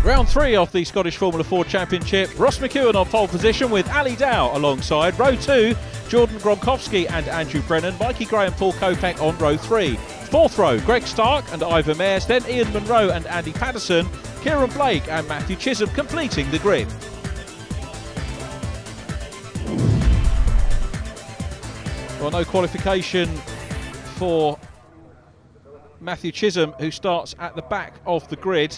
Round 3 of the Scottish Formula 4 Championship. Ross McEwen on pole position with Ali Dow alongside. Row 2, Jordan Gronkowski and Andrew Brennan. Mikey Gray and Paul Kopeck on row 3. Fourth row, Greg Stark and Ivor Mayers. Then Ian Munro and Andy Patterson. Kieran Blake and Matthew Chisholm completing the grid. Well, no qualification for Matthew Chisholm, who starts at the back of the grid.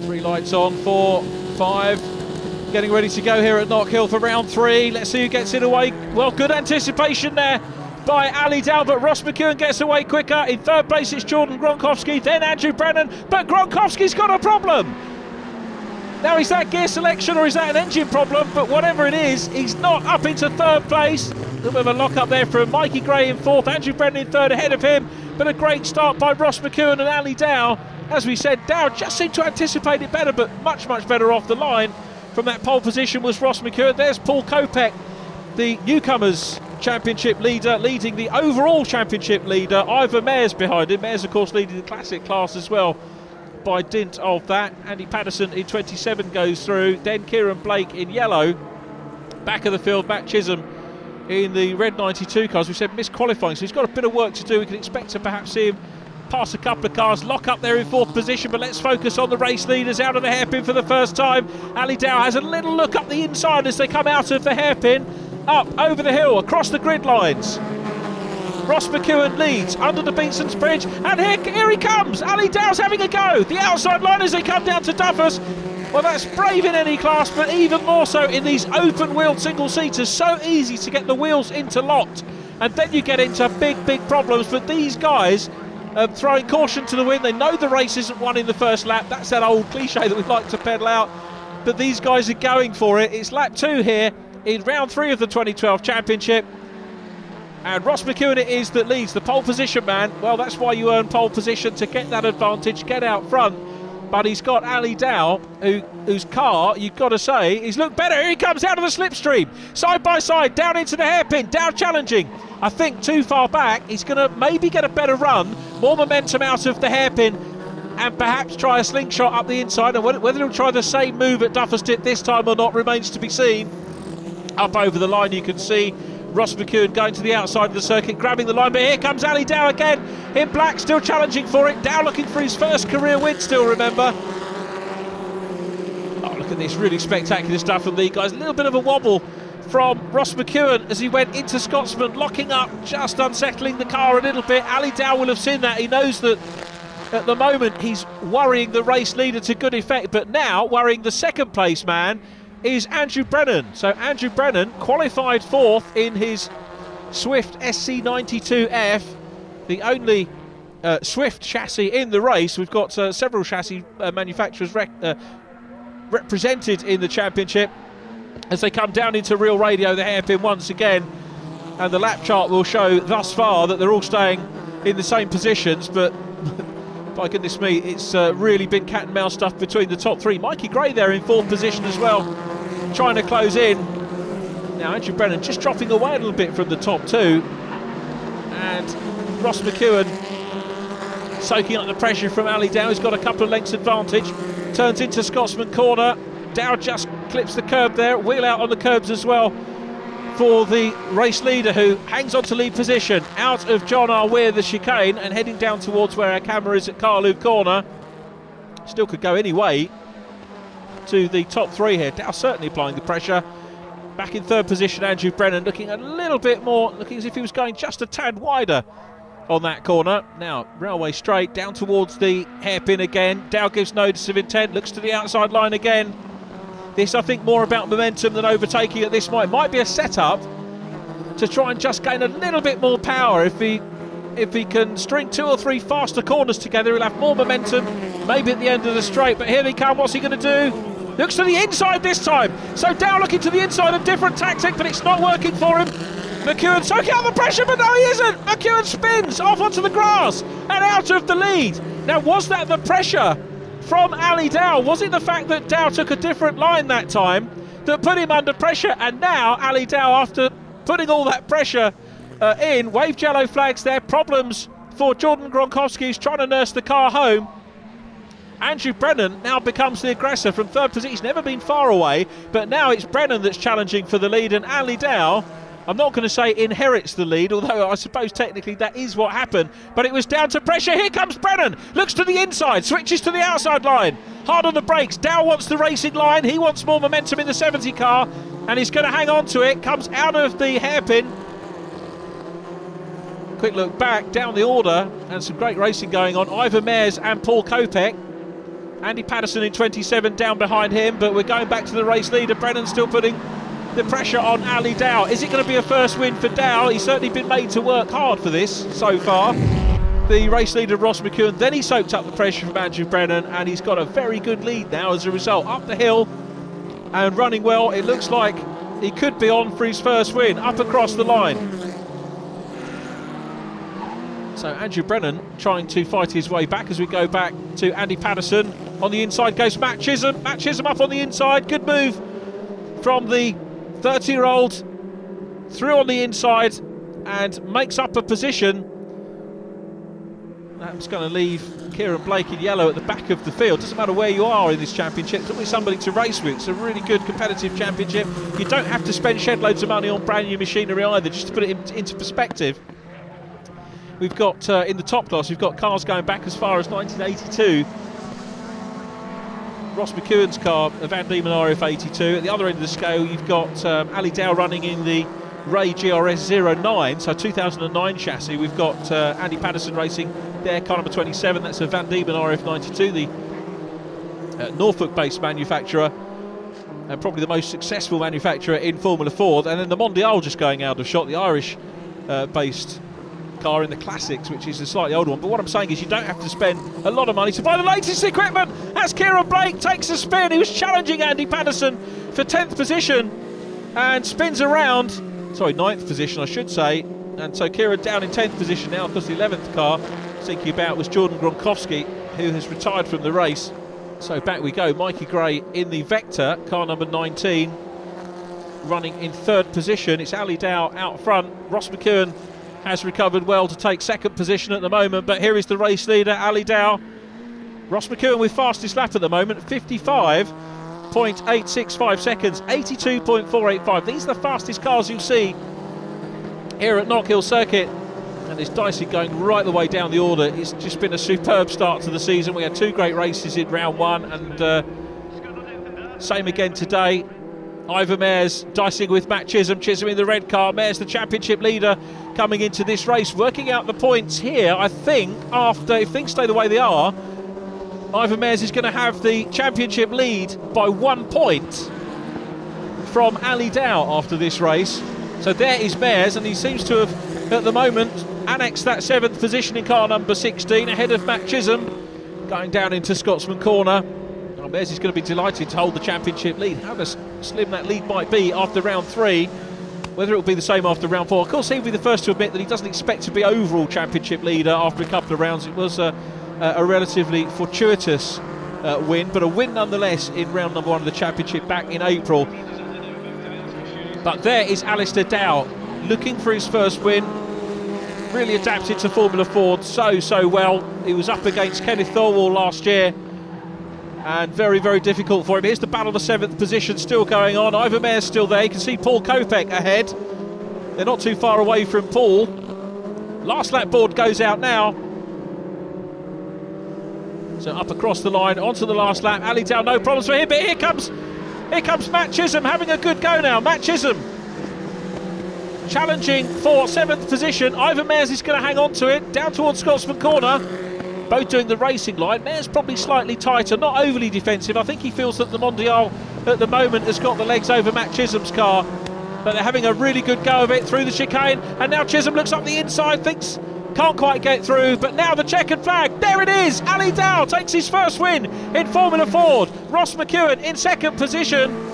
Three lights on, 4, 5. Getting ready to go here at Knockhill for round 3. Let's see who gets it away. Well, good anticipation there by Ali Dow, but Ross McEwen gets away quicker. In third place it's Jordan Gronkowski, then Andrew Brennan, but Gronkowski's got a problem. Now, is that gear selection or is that an engine problem? But whatever it is, he's not up into third place. A little bit of a lock up there from Mikey Gray in fourth, Andrew Brennan in third ahead of him, but a great start by Ross McEwen and Ali Dow. As we said, Dow just seemed to anticipate it better, but much better off the line. From that pole position was Ross McEwen. There's Paul Kopeck, the Newcomers Championship leader, leading the overall championship leader. Ivor Mayers behind him. Mayers, of course, leading the classic class as well by dint of that. Andy Patterson in 27 goes through. Then Kieran Blake in yellow. Back of the field, Matt Chisholm in the red 92 cars. We said missed qualifying, so he's got a bit of work to do. We can expect to perhaps see him pass a couple of cars, lock up there in fourth position, but let's focus on the race leaders out of the hairpin for the first time. Ali Dow has a little look up the inside as they come out of the hairpin, up over the hill, across the grid lines. Ross McEwen leads under the Beanson's Bridge, and here he comes. Ali Dow's having a go. The outside line as they come down to Duffus. Well, that's brave in any class, but even more so in these open-wheeled single-seaters. So easy to get the wheels interlocked, and then you get into big problems. But these guys throwing caution to the wind. They know the race isn't won in the first lap. That's that old cliche that we like to peddle out. But these guys are going for it. It's lap 2 here in round 3 of the 2012 Championship. And Ross McEwen it is that leads, the pole position man. Well, that's why you earn pole position, to get that advantage, get out front. But he's got Ali Dow, whose car, you've got to say, he's looked better. Here he comes out of the slipstream, side by side, down into the hairpin. Dow challenging, I think, too far back. He's going to maybe get a better run, more momentum out of the hairpin, and perhaps try a slingshot up the inside. And whether he'll try the same move at Duffus Dip this time or not remains to be seen. Up over the line, you can see Ross McEwen going to the outside of the circuit, grabbing the line, but here comes Ali Dow again in black, still challenging for it. Dow looking for his first career win still, remember. Oh, look at this, really spectacular stuff from these guys. A little bit of a wobble from Ross McEwen as he went into Scotsman, locking up, just unsettling the car a little bit. Ali Dow will have seen that. He knows that at the moment he's worrying the race leader to good effect, but now worrying the second place man is Andrew Brennan. So Andrew Brennan qualified fourth in his Swift SC92F, the only Swift chassis in the race. We've got several chassis manufacturers represented in the championship. As they come down into real radio, the hairpin once again, and the lap chart will show thus far that they're all staying in the same positions, but by goodness me, it's really been cat and mouse stuff between the top 3. Mikey Gray there in fourth position as well, trying to close in. Now Andrew Brennan just dropping away a little bit from the top 2, and Ross McEwen soaking up the pressure from Ali Dow. He's got a couple of lengths advantage, turns into Scotsman corner. Dow just clips the curb there, wheel out on the curbs as well for the race leader, who hangs on to lead position out of John R. Weir, the chicane, and heading down towards where our camera is at Carluke corner. Still could go any way to the top 3 here. Dow certainly applying the pressure. Back in third position, Andrew Brennan looking a little bit more, looking as if he was going just a tad wider on that corner. Now railway straight down towards the hairpin again. Dow gives notice of intent, looks to the outside line again. This, I think, more about momentum than overtaking at this point. Might be a setup to try and just gain a little bit more power. If he can string 2 or 3 faster corners together, he'll have more momentum, maybe at the end of the straight. But here they come. What's he going to do? Looks to the inside this time. So Dow looking to the inside, a different tactic, but it's not working for him. McEwen soaking out the pressure, but no, he isn't. McEwen spins off onto the grass and out of the lead. Now, was that the pressure from Ali Dow? Was it the fact that Dow took a different line that time that put him under pressure? And now Ali Dow, after putting all that pressure in. Waved yellow flags there. Problems for Jordan Gronkowski, who's trying to nurse the car home. Andrew Brennan now becomes the aggressor from third position. He's never been far away, but now it's Brennan that's challenging for the lead, and Ali Dow, I'm not going to say inherits the lead, although I suppose technically that is what happened, but it was down to pressure. Here comes Brennan, looks to the inside, switches to the outside line, hard on the brakes. Dow wants the racing line, he wants more momentum in the 70 car, and he's going to hang on to it, comes out of the hairpin. Quick look back down the order, and some great racing going on. Ivor Mears and Paul Kopech. Andy Patterson in 27 down behind him, but we're going back to the race leader. Brennan still putting the pressure on Ali Dow. Is it going to be a first win for Dow? He's certainly been made to work hard for this so far. The race leader, Ross McEwen, then he soaked up the pressure from Andrew Brennan, and he's got a very good lead now as a result. Up the hill and running well. It looks like he could be on for his first win, up across the line. So Andrew Brennan trying to fight his way back as we go back to Andy Patterson. On the inside goes Matt Chisholm. Matt Chisholm up on the inside. Good move from the 30-year-old through on the inside and makes up a position. That's going to leave Kieran Blake in yellow at the back of the field. Doesn't matter where you are in this championship, there's always somebody to race with. It's a really good competitive championship. You don't have to spend shed loads of money on brand new machinery either, just to put it into perspective. We've got, in the top class, we've got cars going back as far as 1982. Ross McEwen's car, a Van Diemen RF82. At the other end of the scale, you've got Ali Dow running in the Ray GRS 09, so 2009 chassis. We've got Andy Patterson racing there, car number 27. That's a Van Diemen RF92, the Norfolk-based manufacturer, and probably the most successful manufacturer in Formula Ford. And then the Mondial just going out of shot, the Irish-based car in the Classics, which is a slightly older one. But what I'm saying is you don't have to spend a lot of money to buy the latest equipment. As Kieran Blake takes a spin, he was challenging Andy Patterson for 10th position and spins around, sorry, 9th position I should say, and so Kieran down in 10th position now because the 11th car thinking about was Jordan Gronkowski, who has retired from the race. So back we go, Mikey Gray in the Vector, car number 19, running in 3rd position. It's Ali Dow out front. Ross McEwen has recovered well to take 2nd position at the moment, but here is the race leader, Ali Dow. Ross McEwen with fastest lap at the moment, 55.865 seconds, 82.485. These are the fastest cars you'll see here at Knockhill Circuit, and this Dicey going right the way down the order. It's just been a superb start to the season. We had 2 great races in round 1, and same again today. Ivor Mears dicing with Matt Chisholm. Chisholm in the red car. Mears the championship leader coming into this race. Working out the points here, I think, after, if things stay the way they are, Ivor Mears is going to have the championship lead by 1 point from Ali Dow after this race. So there is Mears, and he seems to have, at the moment, annexed that 7th position in car number 16, ahead of Matt Chisholm, going down into Scotsman Corner. Mears is going to be delighted to hold the championship lead. However slim that lead might be after round 3, whether it will be the same after round 4. Of course, he'll be the first to admit that he doesn't expect to be overall championship leader after a couple of rounds. It was a relatively fortuitous win, but a win nonetheless in round number 1 of the championship back in April. But there is Alistair Dow looking for his first win. Really adapted to Formula Ford so well. He was up against Kenneth Thorwall last year, and very, very difficult for him. Here's the battle for 7th position still going on. Ivor Mears still there. You can see Paul Kopech ahead. They're not too far away from Paul. Last lap board goes out now. So up across the line, onto the last lap. Ali Dow, no problems for him, but here comes Matt Chisholm having a good go now. Matt Chisholm challenging for 7th position. Ivor Mears is going to hang on to it, down towards Scotsman Corner. Both doing the racing line. Mears probably slightly tighter, not overly defensive. I think he feels that the Mondial at the moment has got the legs over Matt Chisholm's car, but they're having a really good go of it through the chicane, and now Chisholm looks up the inside, thinks can't quite get through, but now the checkered flag, there it is. Ali Dow takes his first win in Formula Ford. Ross McEwen in 2nd position.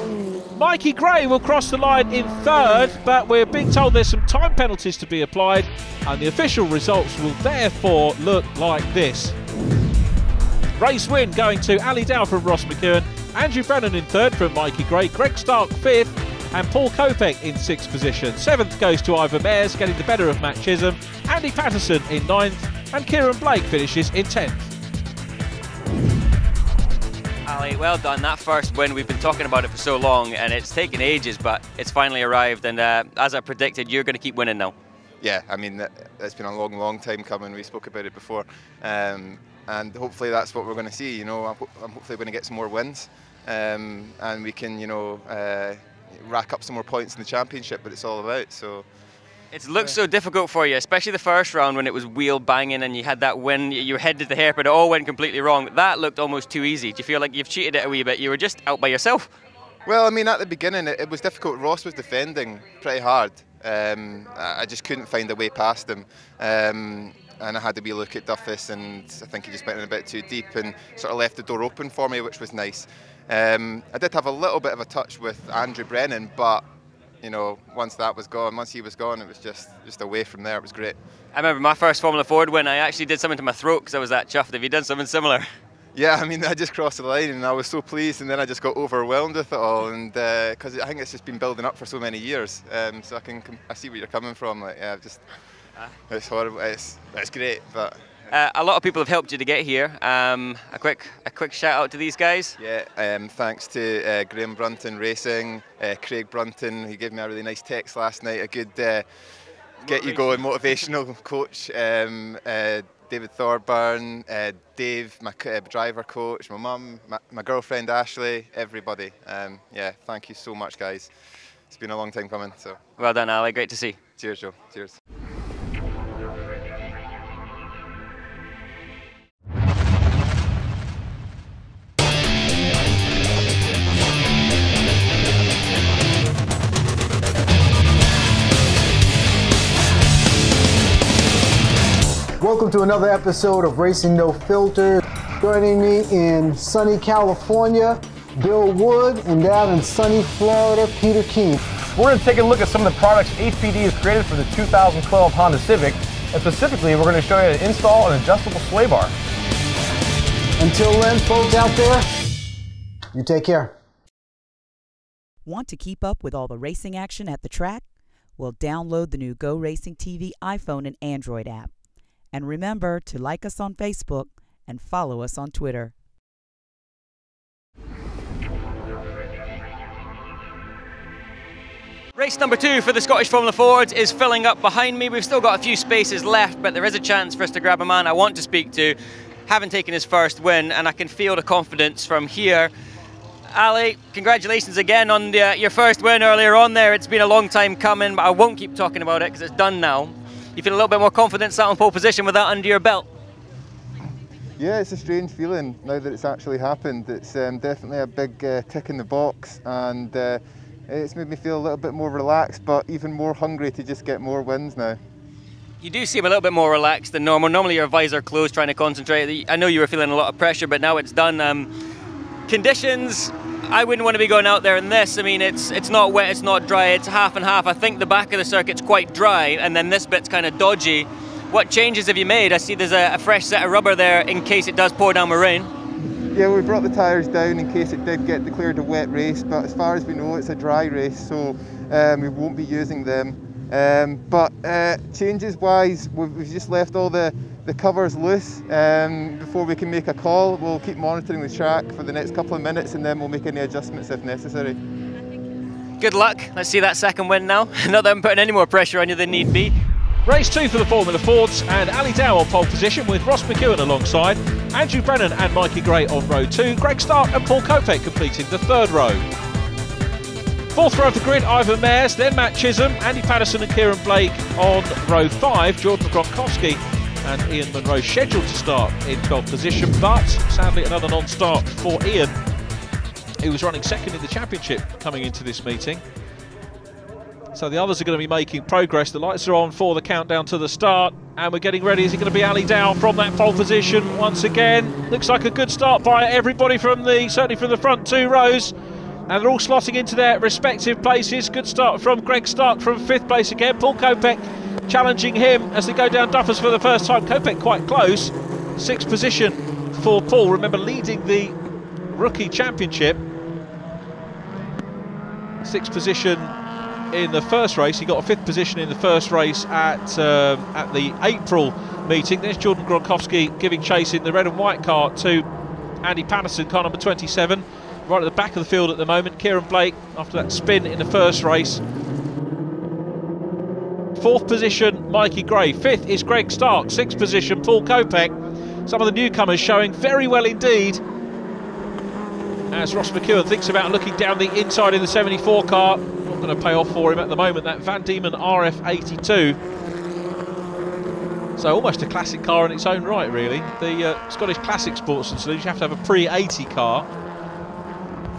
Mikey Gray will cross the line in 3rd, but we're being told there's some time penalties to be applied, and the official results will therefore look like this. Race win going to Ali Dow from Ross McEwen, Andrew Brennan in 3rd from Mikey Gray, Greg Stark 5th, and Paul Kopech in 6th position. 7th goes to Ivor Mares, getting the better of Matt Chisholm. Andy Patterson in 9th, and Kieran Blake finishes in 10th. Ali, well done. That first win, we've been talking about it for so long, and it's taken ages, but it's finally arrived, and as I predicted, you're going to keep winning now. Yeah, I mean, it's been a long time coming. We spoke about it before, and hopefully that's what we're going to see. You know, I'm hopefully going to get some more wins, and we can, you know, rack up some more points in the championship. But it's all about. So it looked so difficult for you, especially the first round when it was wheel banging and you had that win. You headed the hair, but it all went completely wrong. That looked almost too easy. Do you feel like you've cheated it a wee bit? You were just out by yourself. Well, I mean, at the beginning it was difficult. Ross was defending pretty hard. I just couldn't find a way past him, and I had to be look at Duffus, and I think he just went in a bit too deep and sort of left the door open for me, which was nice. I did have a little bit of a touch with Andrew Brennan, but you know, once he was gone, it was just away from there. It was great. I remember my first Formula Ford win, I actually did something to my throat because I was that chuffed. Have you done something similar? Yeah, I mean, I just crossed the line and I was so pleased, and then I just got overwhelmed with it all, and because I think it's just been building up for so many years, so I see where you're coming from. Like, yeah, it's horrible. It's great, but a lot of people have helped you to get here. A quick shout out to these guys. Yeah, thanks to Graham Brunton Racing, Craig Brunton. He gave me a really nice text last night. A good get you going motivational coach. David Thorburn, Dave, my driver coach, my mum, my girlfriend Ashley, everybody. Yeah, thank you so much, guys. It's been a long time coming. So well done, Ali. Great to see. Cheers, Joe. Cheers. Welcome to another episode of Racing No Filter. Joining me in sunny California, Bill Wood, and down in sunny Florida, Peter King. We're going to take a look at some of the products HPD has created for the 2012 Honda Civic, and specifically we're going to show you how to install an adjustable sway bar. Until then, folks out there, you take care. Want to keep up with all the racing action at the track? Well, download the new GoRacingTV iPhone and Android app. And remember to like us on Facebook and follow us on Twitter. Race number 2 for the Scottish Formula Fords is filling up behind me. We've still got a few spaces left, but there is a chance for us to grab a man I want to speak to, having taken his first win, and I can feel the confidence from here. Ali, congratulations again on your first win earlier on there. It's been a long time coming, but I won't keep talking about it because it's done now. You feel a little bit more confident sat on pole position with that under your belt? Yeah, it's a strange feeling now that it's actually happened. It's definitely a big tick in the box, and it's made me feel a little bit more relaxed, but even more hungry to just get more wins now. You do seem a little bit more relaxed than normal. Normally your visor closed trying to concentrate. I know you were feeling a lot of pressure, but now it's done. Conditions, I wouldn't want to be going out there in this. I mean, it's not wet, it's not dry, it's half and half. I think the back of the circuit's quite dry, and then this bit's kind of dodgy. What changes have you made? I see there's a fresh set of rubber there in case it does pour down with rain. Yeah, we brought the tyres down in case it did get declared a wet race, but as far as we know, it's a dry race, so we won't be using them. But changes wise, we've just left all the covers loose before we can make a call. We'll keep monitoring the track for the next couple of minutes, and then we'll make any adjustments if necessary. Good luck. Let's see that second win now. Not that I'm putting any more pressure on you than need be. Race 2 for the Formula Fords, and Ali Dow on pole position with Ross McEwen alongside, Andrew Brennan and Mikey Gray on row 2, Greg Stark and Paul Kopech completing the 3rd row. 4th row of the grid, Ivor Mares, then Matt Chisholm, Andy Patterson and Kieran Blake on row 5, Jordan Gronkowski and Ian Munro scheduled to start in 12th position, but sadly another non-start for Ian, who was running second in the championship coming into this meeting. So the others are going to be making progress. The lights are on for the countdown to the start, and we're getting ready. Is it going to be Ali Dow from that pole position once again? Looks like a good start by everybody certainly from the front 2 rows, and they're all slotting into their respective places. Good start from Greg Stark from 5th place again. Paul Kopech challenging him as they go down Duffers for the first time. Kopech quite close. 6th position for Paul. Remember, leading the rookie championship. 6th position in the first race. He got a 5th position in the first race at the April meeting. There's Jordan Gronkowski giving chase in the red and white car to Andy Patterson, car number 27, right at the back of the field at the moment. Kieran Blake, after that spin in the first race. 4th position, Mikey Gray. 5th is Greg Stark. 6th position, Paul Kopech. Some of the newcomers showing very well indeed, as Ross McEwen thinks about looking down the inside in the 74 car. Not going to pay off for him at the moment, that Van Diemen RF82. So almost a classic car in its own right, really. The Scottish Classic Sports and Saloons, you have to have a pre-80 car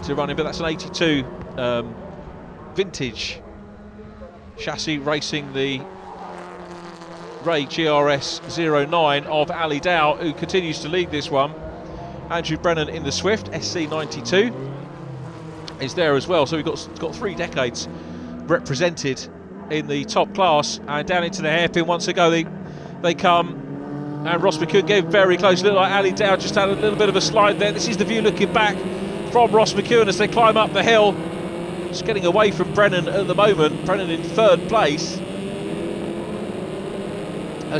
to run in, but that's an 82 vintage chassis racing the Ray GRS 09 of Ali Dow, who continues to lead this one. Andrew Brennan in the Swift SC92 is there as well, so we've got 3 decades represented in the top class. And down into the hairpin once ago they come, and Ross McEwen gave very close. Looked like Ali Dow just had a little bit of a slide there. This is the view looking back from Ross McEwen as they climb up the hill, just getting away from Brennan at the moment. Brennan in 3rd place.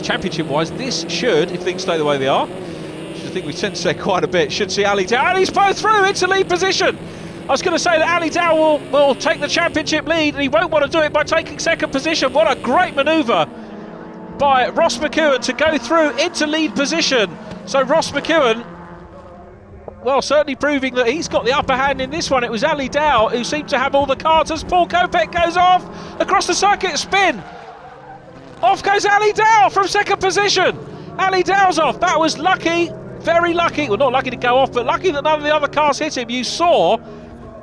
Championship wise, this should, if things stay the way they are, I think we tend to say quite a bit, should see Ali Dow, and he's both through into lead position. I was going to say that Ali Dow will take the championship lead, and he won't want to do it by taking 2nd position. What a great manoeuvre by Ross McEwen to go through into lead position. So Ross McEwen, well, certainly proving that he's got the upper hand in this one. It was Ali Dow who seemed to have all the cards as Paul Kopech goes off across the circuit spin. Off goes Ali Dow from 2nd position. Ali Dow's off. That was lucky, very lucky. Well, not lucky to go off, but lucky that none of the other cars hit him. You saw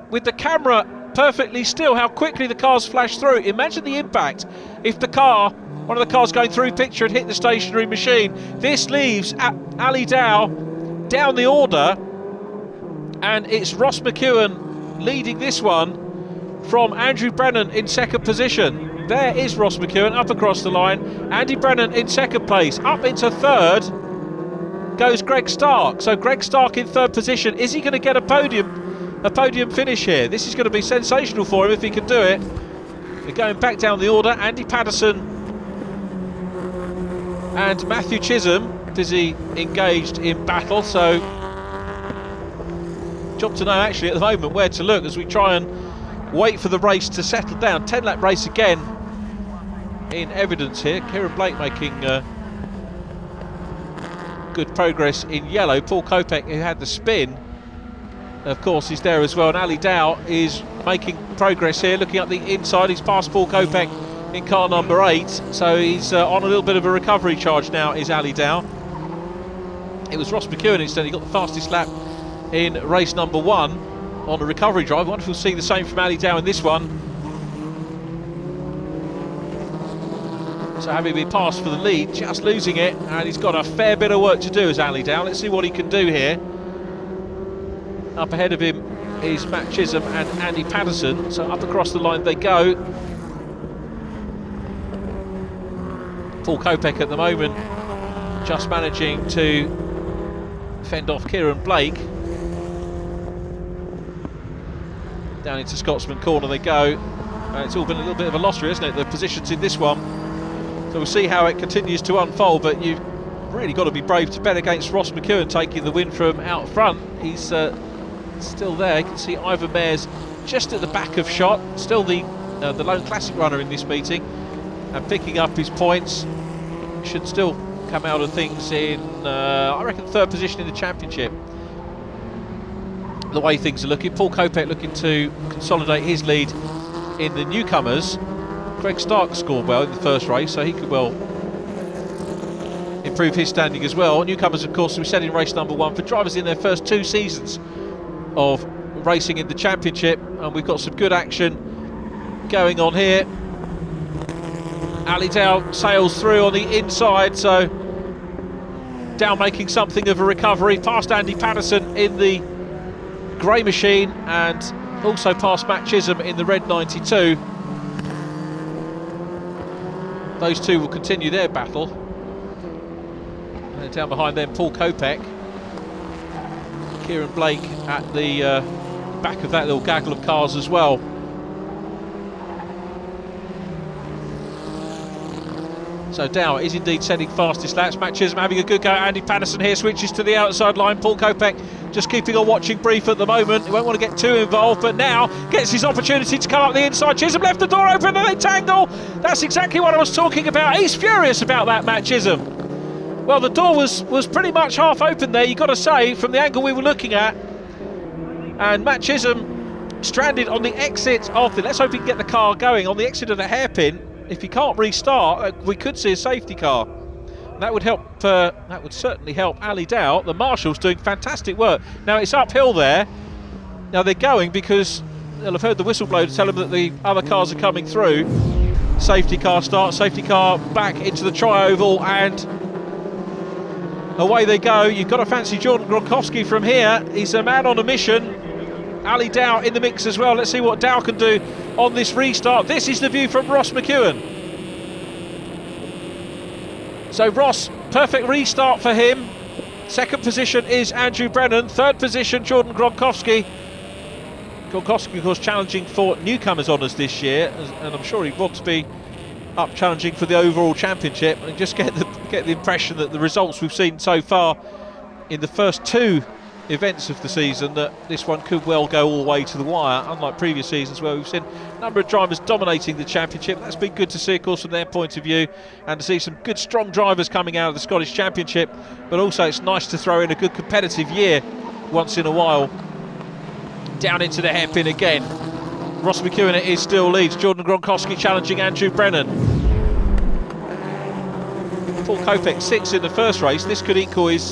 with the camera perfectly still how quickly the cars flashed through. Imagine the impact if the car, one of the cars going through picture, had hit the stationary machine. This leaves Ali Dow down the order, and it's Ross McEwen leading this one from Andrew Brennan in 2nd position. There is Ross McEwen up across the line. Andy Brennan in 2nd place. Up into 3rd goes Greg Stark. So Greg Stark in 3rd position. Is he going to get a podium finish here? This is going to be sensational for him if he can do it. We're going back down the order. Andy Patterson and Matthew Chisholm busy engaged in battle. So job to know actually at the moment where to look as we try and wait for the race to settle down. 10-lap race again in evidence here. Kieran Blake making good progress in yellow. Paul Kopech, who had the spin, of course, is there as well. And Ali Dow is making progress here, looking up the inside. He's passed Paul Kopech in car number 8, so he's on a little bit of a recovery charge now, is Ali Dow. It was Ross McEwen instead. He got the fastest lap in race number 1 on a recovery drive. I wonder if we'll see the same from Ali Dow in this one. So having been passed for the lead, just losing it, and he's got a fair bit of work to do as Ali Dow. Let's see what he can do here. Up ahead of him is Matt Chisholm and Andy Patterson, so up across the line they go. Paul Kopech at the moment just managing to fend off Kieran Blake. Down into Scotsman corner they go. It's all been a little bit of a lottery, isn't it, the positions in this one. So we'll see how it continues to unfold, but you've really got to be brave to bet against Ross McEwen taking the win from out front. He's still there. You can see Ivan Mayers just at the back of shot, still the lone classic runner in this meeting, and picking up his points. Should still come out of things in, I reckon, 3rd position in the championship. The way things are looking. Paul Kopech looking to consolidate his lead in the newcomers. Greg Stark scored well in the first race, so he could well improve his standing as well. Newcomers, of course, we said in race number 1, for drivers in their first 2 seasons of racing in the championship, and we've got some good action going on here. Ali Dow sails through on the inside, so Dow making something of a recovery, past Andy Patterson in the grey machine, and also past Matt Chisholm in the red 92. Those two will continue their battle. And down behind them, Paul Kopech. Kieran Blake at the back of that little gaggle of cars as well. So Dow is indeed sending fastest laps. Matt Chisholm having a good go. Andy Patterson here switches to the outside line. Paul Kopech just keeping a watching brief at the moment. He won't want to get too involved, but now gets his opportunity to come up the inside. Chisholm left the door open and they tangle. That's exactly what I was talking about. He's furious about that, Matt Chisholm. Well, the door was pretty much half open there, you've got to say, from the angle we were looking at. And Matt Chisholm stranded on the exit of the... Let's hope he can get the car going. On the exit of the hairpin, if he can't restart, we could see a safety car. That would help. That would certainly help Ali Dow. The marshal's doing fantastic work. Now it's uphill there. Now they're going because they'll have heard the whistle blow to tell them that the other cars are coming through. Safety car start. Safety car back into the tri-oval, and away they go. You've got to fancy Jordan Gronkowski from here. He's a man on a mission. Ali Dow in the mix as well. Let's see what Dow can do on this restart. This is the view from Ross McEwen. So Ross, perfect restart for him. Second position is Andrew Brennan. Third position, Jordan Gronkowski. Gronkowski, of course, challenging for Newcomers honours this year, and I'm sure he wants to be up challenging for the overall championship. And just get the impression that the results we've seen so far in the first two events of the season, that this one could well go all the way to the wire, unlike previous seasons where we've seen a number of drivers dominating the championship. That's been good to see, of course, from their point of view, and to see some good strong drivers coming out of the Scottish Championship, but also it's nice to throw in a good competitive year once in a while. Down into the hairpin again. Ross McEwen it is still leads. Jordan Gronkowski challenging Andrew Brennan. Paul Kopech 6th in the first race. This could equal his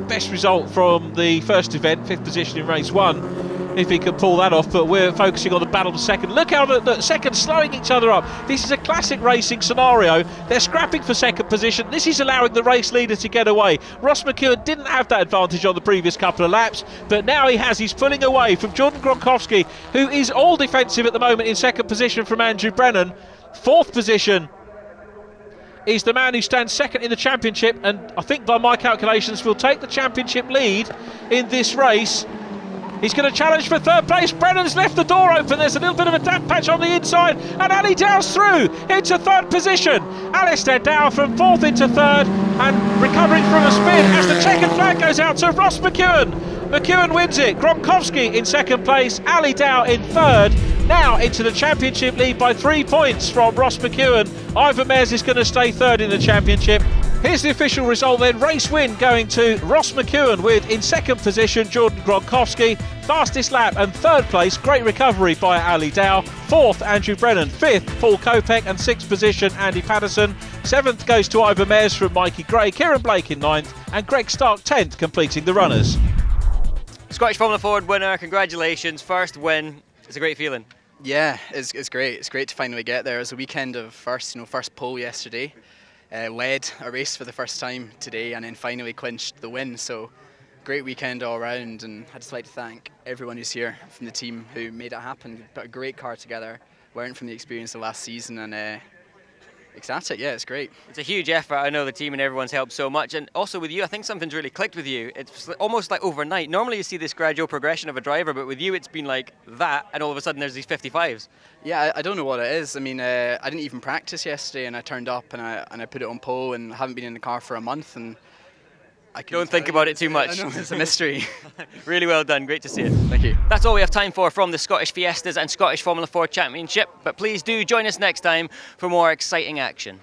best result from the first event, 5th position in race 1, if he can pull that off. But we're focusing on the battle for second. Look how the seconds slowing each other up. This is a classic racing scenario. They're scrapping for second position. This is allowing the race leader to get away. Ross McEwen didn't have that advantage on the previous couple of laps, but now he has. He's pulling away from Jordan Gronkowski, who is all defensive at the moment, in second position from Andrew Brennan. Fourth position is the man who stands second in the championship, and I think by my calculations will take the championship lead in this race. He's going to challenge for third place. Brennan's left the door open. There's a little bit of a damp patch on the inside, and Ali Dow's through into third position. Alistair Dow from fourth into third, and recovering from a spin as the checkered flag goes out to Ross McEwen. McEwen wins it. Gronkowski in second place, Ali Dow in third. Now into the championship lead by 3 points from Ross McEwen. Ivan Mares is going to stay third in the championship. Here's the official result then. Race win going to Ross McEwen, with in second position Jordan Gronkowski, fastest lap and third place. Great recovery by Ali Dow. Fourth, Andrew Brennan. Fifth, Paul Kopech, and sixth position, Andy Patterson. Seventh goes to Ivan Mares from Mikey Gray. Kieran Blake in ninth, and Greg Stark 10th, completing the runners. Scottish Formula Ford winner, congratulations. First win. It's a great feeling. Yeah, it's great. It's great to finally get there. It was a weekend of first pole yesterday. Led a race for the first time today, and then finally clinched the win. So great weekend all round, and I'd just like to thank everyone who's here from the team who made it happen. Put a great car together, learned from the experience of last season, and ecstatic. Yeah, it's great. It's a huge effort. I know the team and everyone's helped so much, and also with you, I think something's really clicked with you. It's almost like overnight. Normally you see this gradual progression of a driver, but with you it's been like that, and all of a sudden there's these 55s. Yeah, I don't know what it is. I mean, I didn't even practice yesterday, and I turned up and I put it on pole, and I haven't been in the car for a month, and I don't think about it too much. I know, it's a mystery. Really well done. Great to see it. Thank you. That's all we have time for from the Scottish Fiestas and Scottish Formula Ford Championship, but please do join us next time for more exciting action.